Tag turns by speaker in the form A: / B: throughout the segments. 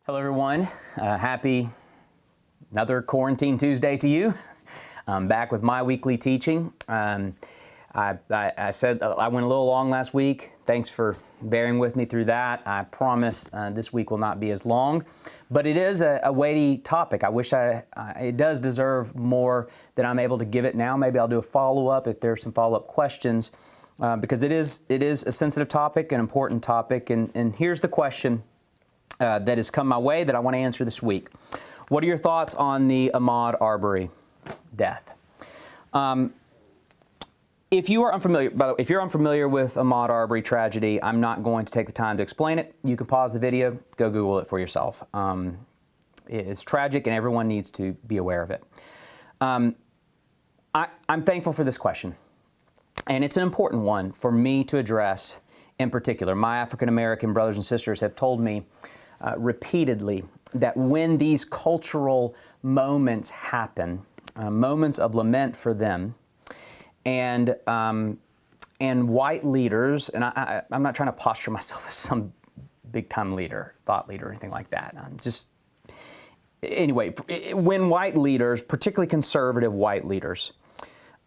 A: Hello, everyone. Happy another Quarantine Tuesday to you. I'm back with my weekly teaching. I said I went a little long last week. Thanks for bearing with me through that. I promise this week will not be as long, but it is a weighty topic. I wish it does deserve more than I'm able to give it now. Maybe I'll do a follow-up if there's some follow-up questions, because it is a sensitive topic, an important topic, and here's the question that has come my way that I want to answer this week. What are your thoughts on the Ahmaud Arbery death? If you are unfamiliar, by the way, if you're unfamiliar with Ahmaud Arbery tragedy, I'm not going to take the time to explain it. You can pause the video, go Google it for yourself. It's tragic, and everyone needs to be aware of it. I'm thankful for this question, and it's an important one for me to address in particular. My African-American brothers and sisters have told me repeatedly that when these cultural moments happen, moments of lament for them, and white leaders, and I'm not trying to posture myself as some big-time leader, thought leader, or anything like that. Anyway, when white leaders, particularly conservative white leaders,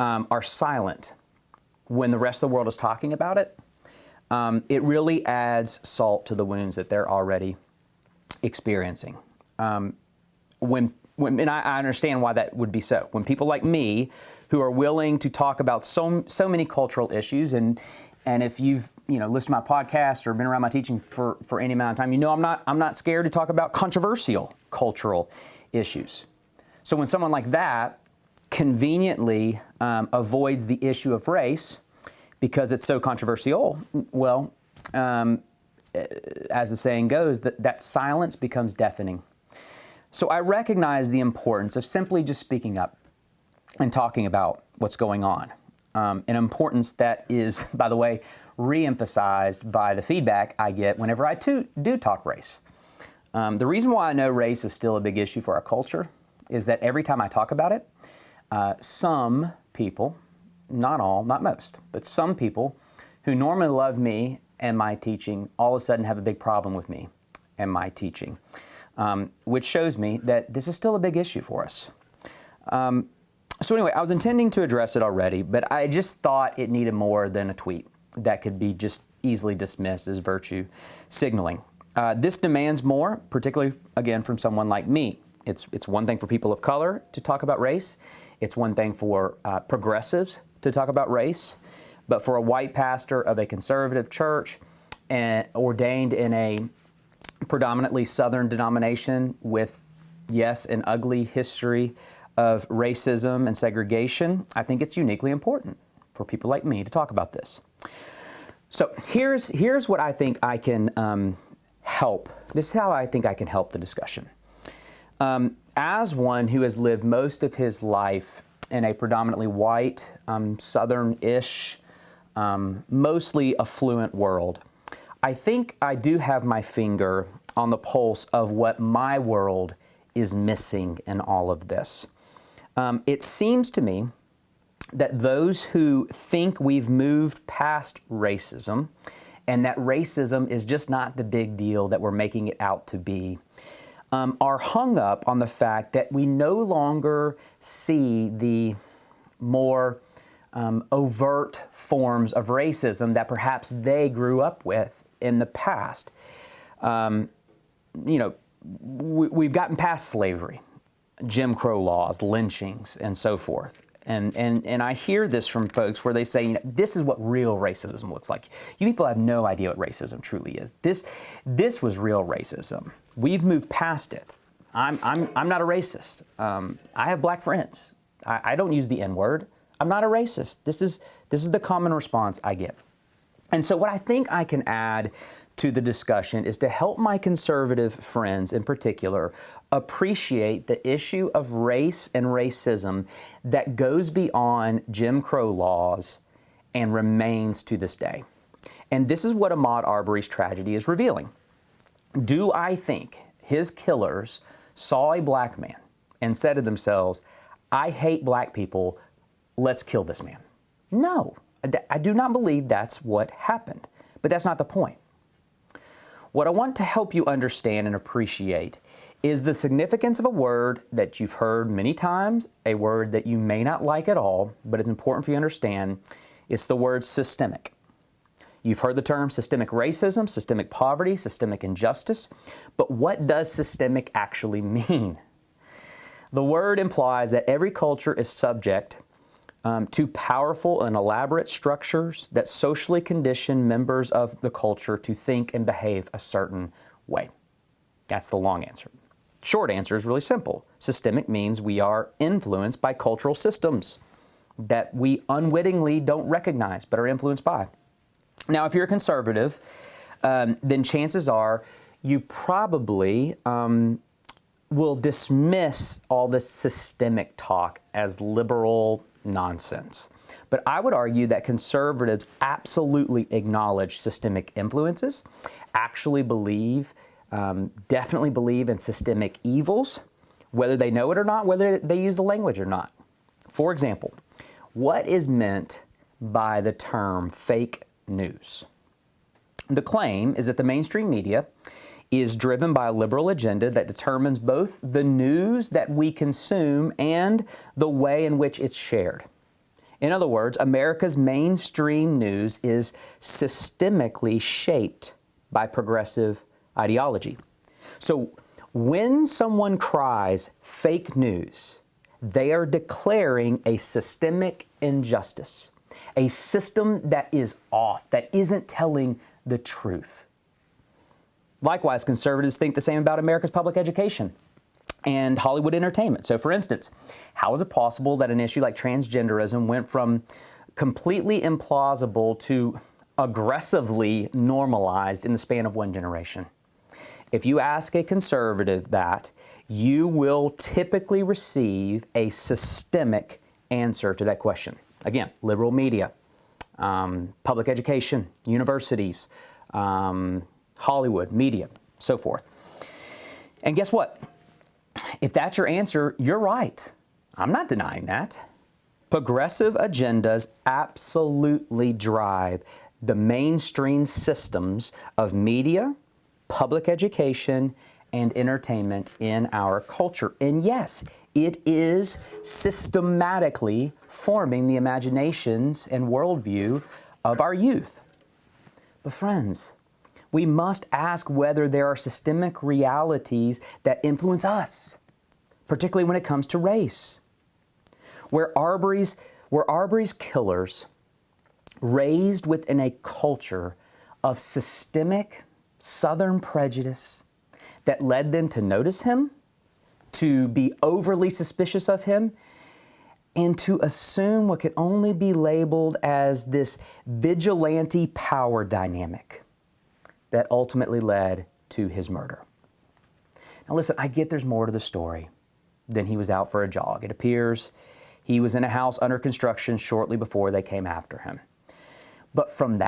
A: are silent when the rest of the world is talking about it, it really adds salt to the wounds that they're already experiencing. And I understand why that would be so. When people like me, who are willing to talk about so many cultural issues, and if you've listened to my podcast or been around my teaching for any amount of time, I'm not scared to talk about controversial cultural issues. So when someone like that conveniently avoids the issue of race because it's so controversial, well, as the saying goes, that silence becomes deafening. So I recognize the importance of simply just speaking up and talking about what's going on. An importance that is, by the way, re-emphasized by the feedback I get whenever I do talk race. The reason why I know race is still a big issue for our culture is that every time I talk about it, some people, not all, not most, but some people who normally love me and my teaching all of a sudden have a big problem with me and my teaching, which shows me that this is still a big issue for us. So anyway, I was intending to address it already, but I just thought it needed more than a tweet that could be just easily dismissed as virtue signaling. This demands more, particularly, again, from someone like me. It's one thing for people of color to talk about race. It's one thing for progressives to talk about race. But for a white pastor of a conservative church and ordained in a predominantly Southern denomination with, yes, an ugly history of racism and segregation, I think it's uniquely important for people like me to talk about this. So here's what I think I can help. This is how I think I can help the discussion. As one who has lived most of his life in a predominantly white, Southern-ish, mostly affluent world, I think I do have my finger on the pulse of what my world is missing in all of this. It seems to me that those who think we've moved past racism and that racism is just not the big deal that we're making it out to be, are hung up on the fact that we no longer see the more overt forms of racism that perhaps they grew up with in the past. We've gotten past slavery, Jim Crow laws, lynchings, and so forth. And I hear this from folks where they say, this is what real racism looks like. You people have no idea what racism truly is. This was real racism. We've moved past it. I'm not a racist. I have black friends. I don't use the N-word. I'm not a racist. This is the common response I get. And so what I think I can add to the discussion is to help my conservative friends in particular appreciate the issue of race and racism that goes beyond Jim Crow laws and remains to this day. And this is what Ahmaud Arbery's tragedy is revealing. Do I think his killers saw a black man and said to themselves, I hate black people, let's kill this man? No, I do not believe that's what happened. But that's not the point. What I want to help you understand and appreciate is the significance of a word that you've heard many times, a word that you may not like at all, but it's important for you to understand. It's the word systemic. You've heard the term systemic racism, systemic poverty, systemic injustice, but what does systemic actually mean? The word implies that every culture is subject to powerful and elaborate structures that socially condition members of the culture to think and behave a certain way. That's the long answer. Short answer is really simple. Systemic means we are influenced by cultural systems that we unwittingly don't recognize but are influenced by. Now, if you're a conservative, then chances are you probably will dismiss all this systemic talk as liberal nonsense. But I would argue that conservatives absolutely acknowledge systemic influences, actually definitely believe in systemic evils, whether they know it or not, whether they use the language or not. For example, what is meant by the term fake news? The claim is that the mainstream media is driven by a liberal agenda that determines both the news that we consume and the way in which it's shared. In other words, America's mainstream news is systemically shaped by progressive ideology. So when someone cries fake news, they are declaring a systemic injustice, a system that is off, that isn't telling the truth. Likewise, conservatives think the same about America's public education and Hollywood entertainment. So, for instance, how is it possible that an issue like transgenderism went from completely implausible to aggressively normalized in the span of one generation? If you ask a conservative that, you will typically receive a systemic answer to that question. Again, liberal media, public education, universities, Hollywood, media, so forth. And guess what? If that's your answer, you're right. I'm not denying that. Progressive agendas absolutely drive the mainstream systems of media, public education, and entertainment in our culture. And yes, it is systematically forming the imaginations and worldview of our youth. But friends, we must ask whether there are systemic realities that influence us, particularly when it comes to race. Were Arbery's killers raised within a culture of systemic Southern prejudice that led them to notice him, to be overly suspicious of him, and to assume what could only be labeled as this vigilante power dynamic that ultimately led to his murder? Now listen, I get there's more to the story than he was out for a jog. It appears he was in a house under construction shortly before they came after him. But from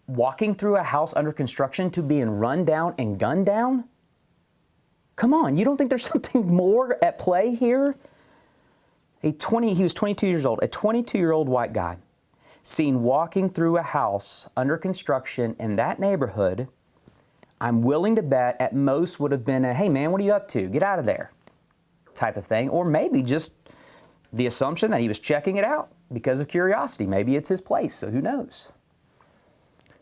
A: walking through a house under construction to being run down and gunned down, come on, you don't think there's something more at play here? He was 22 years old, a 22-year-old white guy seen walking through a house under construction in that neighborhood. I'm willing to bet at most would have been a, hey man, what are you up to? Get out of there type of thing. Or maybe just the assumption that he was checking it out because of curiosity. Maybe it's his place, so who knows?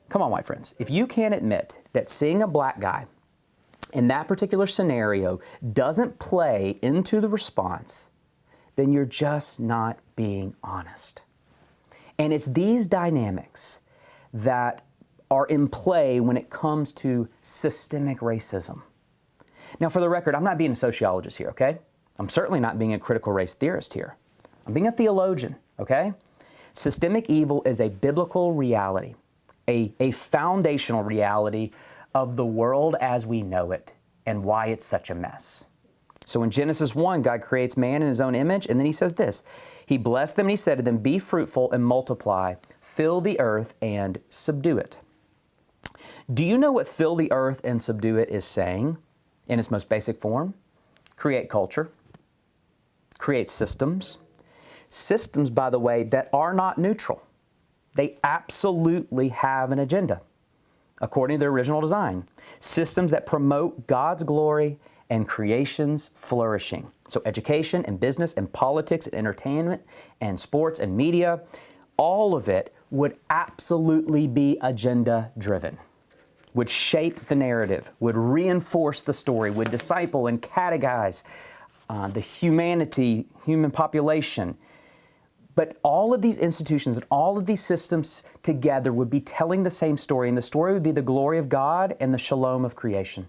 A: Come on, my friends. If you can't admit that seeing a black guy in that particular scenario doesn't play into the response, then you're just not being honest. And it's these dynamics that are in play when it comes to systemic racism. Now, for the record, I'm not being a sociologist here, okay? I'm certainly not being a critical race theorist here. I'm being a theologian, okay? Systemic evil is a biblical reality, a foundational reality of the world as we know it and why it's such a mess. So in Genesis 1, God creates man in His own image, and then He says this. He blessed them and He said to them, be fruitful and multiply, fill the earth and subdue it. Do you know what fill the earth and subdue it is saying in its most basic form? Create culture, create systems. Systems, by the way, that are not neutral. They absolutely have an agenda. according to their original design. Systems that promote God's glory and creation's flourishing. So education and business and politics and entertainment and sports and media, all of it would absolutely be agenda-driven, would shape the narrative, would reinforce the story, would disciple and catechize the human population. But all of these institutions and all of these systems together would be telling the same story, and the story would be the glory of God and the shalom of creation.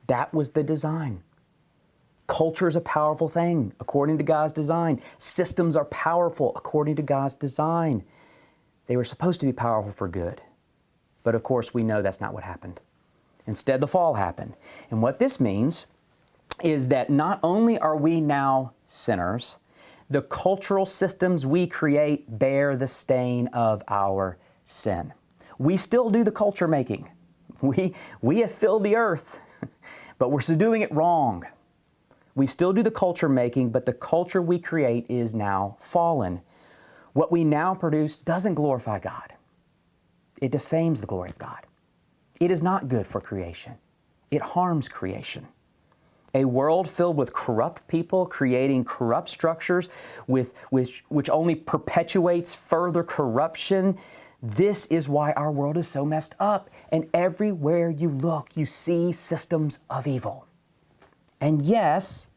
A: That was the design. Culture is a powerful thing according to God's design. Systems are powerful according to God's design. They were supposed to be powerful for good. But of course, we know that's not what happened. Instead, the fall happened. And what this means is that not only are we now sinners, the cultural systems we create bear the stain of our sin. We still do the culture making. We have filled the earth, but we're still doing it wrong. We still do the culture making, but the culture we create is now fallen. What we now produce doesn't glorify God. It defames the glory of God. It is not good for creation. It harms creation. A world filled with corrupt people creating corrupt structures which only perpetuates further corruption. This is why our world is so messed up. And everywhere you look, you see systems of evil. And yes,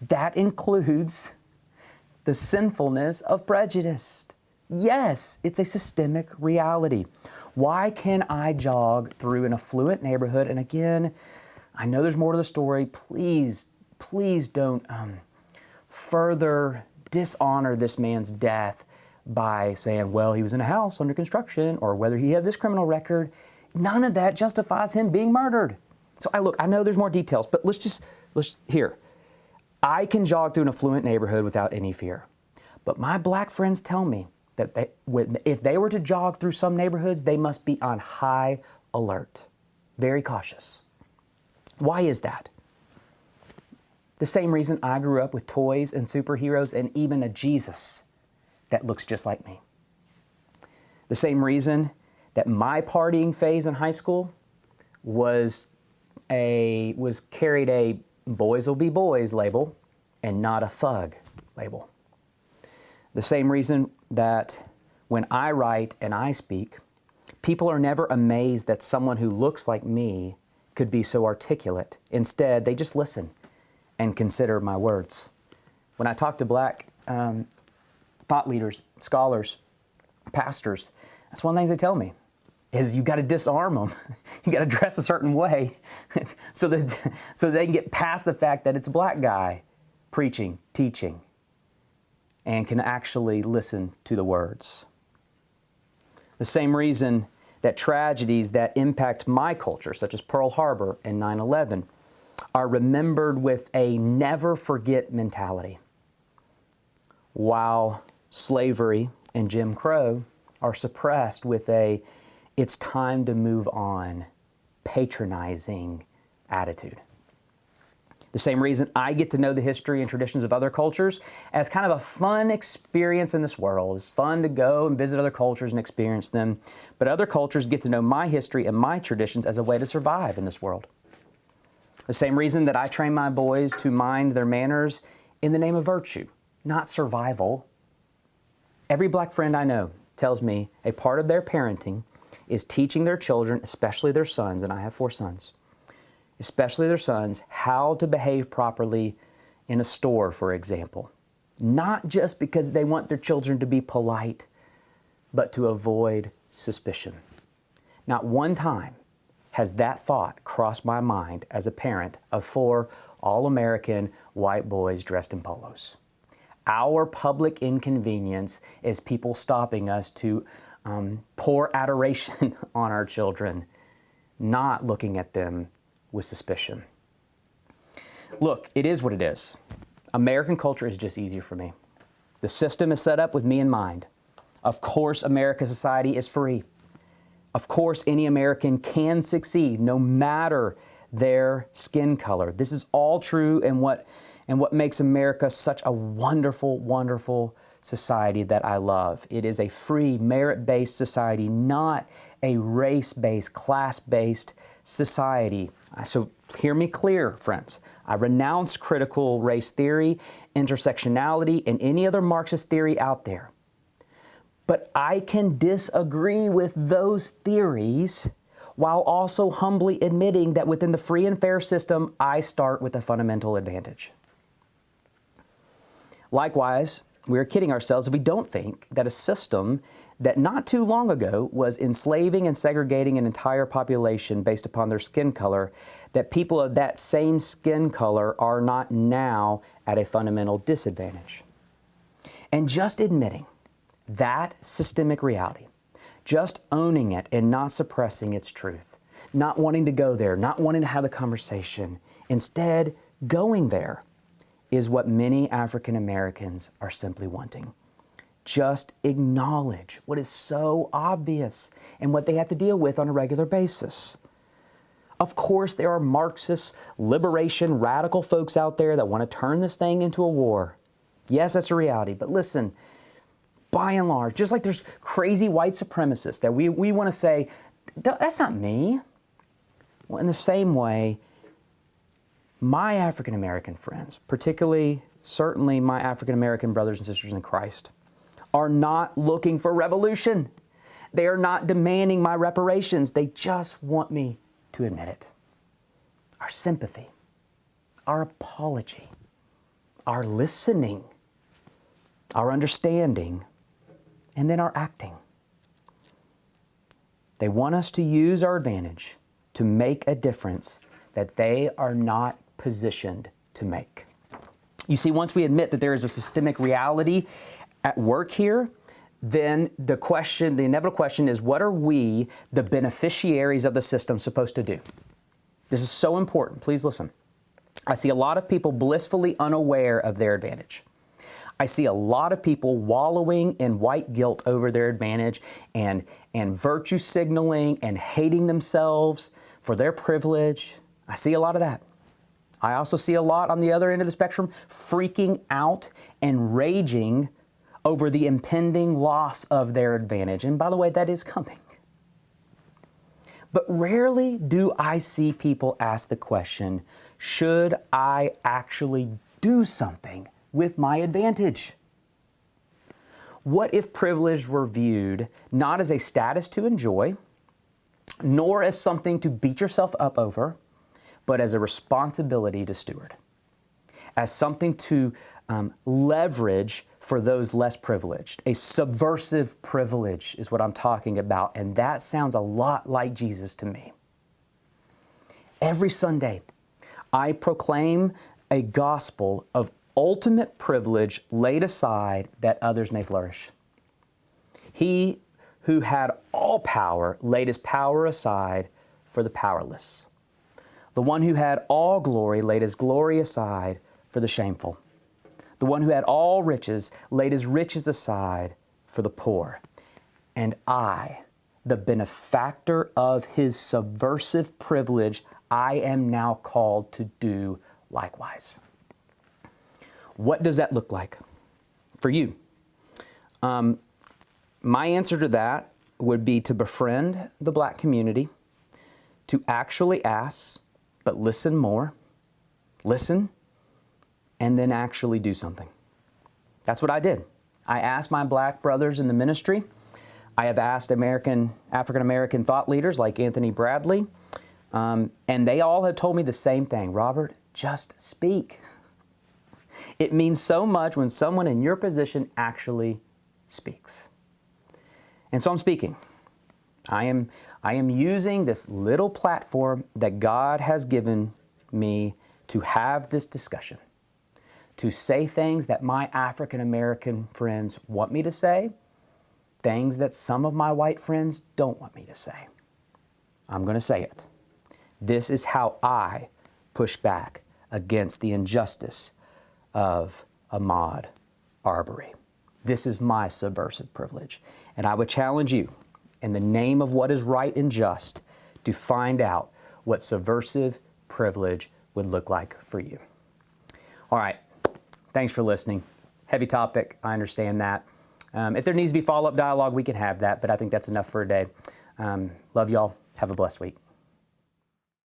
A: that includes the sinfulness of prejudice. Yes, it's a systemic reality. Why can I jog through an affluent neighborhood? And again, I know there's more to the story. Please don't further dishonor this man's death by saying, well, he was in a house under construction, or whether he had this criminal record. None of that justifies him being murdered. So I know there's more details, but here. I can jog through an affluent neighborhood without any fear. But my black friends tell me that if they were to jog through some neighborhoods, they must be on high alert, very cautious. Why is that? The same reason I grew up with toys and superheroes and even a Jesus that looks just like me. The same reason that my partying phase in high school carried a boys will be boys label and not a thug label. The same reason that when I write and I speak, people are never amazed that someone who looks like me could be so articulate. Instead, they just listen and consider my words. When I talk to black thought leaders, scholars, pastors, that's one of the things they tell me, is you got to disarm them. You got to dress a certain way so that they can get past the fact that it's a black guy preaching, teaching, and can actually listen to the words. The same reason that tragedies that impact my culture, such as Pearl Harbor and 9/11, are remembered with a never forget mentality, while slavery and Jim Crow are suppressed with a it's time to move on, patronizing attitude. The same reason I get to know the history and traditions of other cultures as kind of a fun experience in this world. It's fun to go and visit other cultures and experience them. But other cultures get to know my history and my traditions as a way to survive in this world. The same reason that I train my boys to mind their manners in the name of virtue, not survival. Every black friend I know tells me a part of their parenting is teaching their children, especially their sons, and I have 4 sons, especially their sons, how to behave properly in a store, for example. Not just because they want their children to be polite, but to avoid suspicion. Not one time has that thought crossed my mind as a parent of 4 all-American white boys dressed in polos. Our public inconvenience is people stopping us to pour adoration on our children, not looking at them with suspicion. Look, it is what it is. American culture is just easier for me. The system is set up with me in mind. Of course, American society is free. Of course, any American can succeed, no matter their skin color. This is all true, and what makes America such a wonderful, wonderful society that I love. It is a free, merit-based society, not a race-based, class-based society. So hear me clear, friends. I renounce critical race theory, intersectionality, and any other Marxist theory out there. But I can disagree with those theories while also humbly admitting that within the free and fair system, I start with a fundamental advantage. Likewise, we're kidding ourselves if we don't think that a system that not too long ago was enslaving and segregating an entire population based upon their skin color, that people of that same skin color are not now at a fundamental disadvantage. And just admitting that systemic reality, just owning it and not suppressing its truth, not wanting to go there, not wanting to have the conversation, instead going there, is what many African Americans are simply wanting. Just acknowledge what is so obvious and what they have to deal with on a regular basis. Of course, there are Marxist, liberation, radical folks out there that want to turn this thing into a war. Yes, that's a reality. But listen, by and large, just like there's crazy white supremacists that we want to say, that's not me. Well, in the same way, my African American friends, particularly, certainly my African American brothers and sisters in Christ, are not looking for revolution. They are not demanding my reparations. They just want me to admit it. Our sympathy, our apology, our listening, our understanding, and then our acting. They want us to use our advantage to make a difference that they are not positioned to make. You see, once we admit that there is a systemic reality at work here, then the inevitable question is, what are we, the beneficiaries of the system, supposed to do? This is so important. Please listen. I see a lot of people blissfully unaware of their advantage. I see a lot of people wallowing in white guilt over their advantage and virtue signaling and hating themselves for their privilege. I see a lot of that. I also see a lot on the other end of the spectrum freaking out and raging over the impending loss of their advantage. And by the way, that is coming. But rarely do I see people ask the question, should I actually do something with my advantage? What if privilege were viewed not as a status to enjoy, nor as something to beat yourself up over, but as a responsibility to steward, as something to leverage for those less privileged? A subversive privilege is what I'm talking about, and that sounds a lot like Jesus to me. Every Sunday, I proclaim a gospel of ultimate privilege laid aside that others may flourish. He who had all power laid his power aside for the powerless. The one who had all glory laid his glory aside for the shameful. The one who had all riches laid his riches aside for the poor. And I, the benefactor of his subversive privilege, I am now called to do likewise. What does that look like for you? My answer to that would be to befriend the Black community, to actually ask, but listen more, listen, and then actually do something. That's what I did. I asked my Black brothers in the ministry. I have asked African-American thought leaders like Anthony Bradley, and they all have told me the same thing. Robert, just speak. It means so much when someone in your position actually speaks. And so I'm speaking. I am using this little platform that God has given me to have this discussion, to say things that my African American friends want me to say, things that some of my white friends don't want me to say. I'm going to say it. This is how I push back against the injustice of Ahmaud Arbery. This is my subversive privilege. And I would challenge you, in the name of what is right and just, to find out what subversive privilege would look like for you. All right. Thanks for listening. Heavy topic. I understand that. If there needs to be follow-up dialogue, we can have that, but I think that's enough for a day. Love y'all. Have a blessed week.